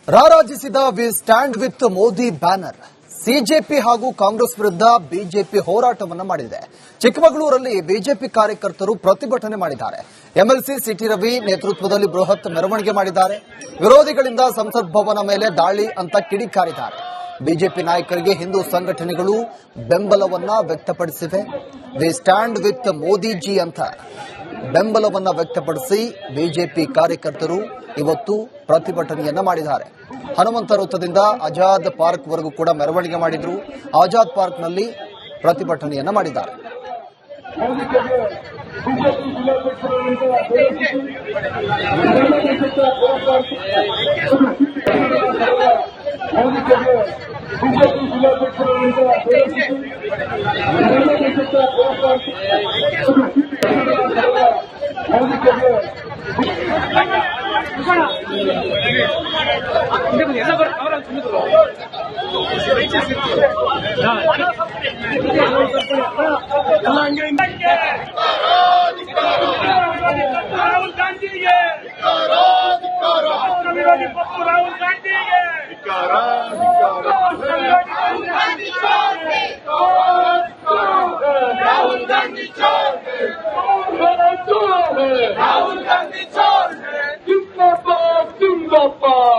ರಾರಾಜಿಸಿದ we stand with Modi banner. ಸಿಜೆಪಿ ಹಾಗೂ ಕಾಂಗ್ರೆಸ್ ವಿರುದ್ಧ ಬಿಜೆಪಿ ಹೋರಾಟವನ್ನು ಮಾಡಿದೆ. ಚಿಕ್ಕಮಗಳೂರಲ್ಲಿ ಬಿಜೆಪಿ ಕಾರ್ಯಕರ್ತರು ಪ್ರತಿಭಟನೆ ಮಾಡಿದ್ದಾರೆ. ಎಂಎಲ್ಸಿ ಸಿಟಿ ರವಿ ನೇತೃತ್ವದಲ್ಲಿ ಬೃಹತ್ ಮೆರವಣಿಗೆ ಮಾಡಿದ್ದಾರೆ. ವಿರೋಧಿಗಳಿಂದ ಸಂಸತ್ ಭವನ ಮೇಲೆ ದಾಳಿ ಅಂತ ಕಿಡಿಕಾರಿದ್ದಾರೆ. ಬಿಜೆಪಿ ನಾಯಕರಿಗೆ ಹಿಂದೂ ಸಂಘಟನೆಗಳು ಬೆಂಬಲವನ್ನ ವ್ಯಕ್ತಪಡಿಸಿವೆ. ವಿ ಸ್ಟ್ಯಾಂಡ್ ವಿತ್ ಮೋದಿಜಿ ಅಂತ ಬೆಂಬಲವನ್ನ ವ್ಯಕ್ತಪಡಿಸಿ ಬಿಜೆಪಿ ಕಾರ್ಯಕರ್ತರು ಇವತ್ತು ಪ್ರತಿಭಟನೆಯನ್ನ ಮಾಡಿದ್ದಾರೆ. ಹನುಮಂತ ವೃತ್ತದಿಂದ ಆಜಾದ್ ಪಾರ್ಕ್ ವರೆಗೂ ಕೂಡ ಮೆರವಣಿಗೆ ಮಾಡಿದ್ರು. ಆಜಾದ್ ಪಾರ್ಕ್ನಲ್ಲಿ ಪ್ರತಿಭಟನೆಯನ್ನ ಮಾಡಿದ್ದಾರೆ. राहुल गांधी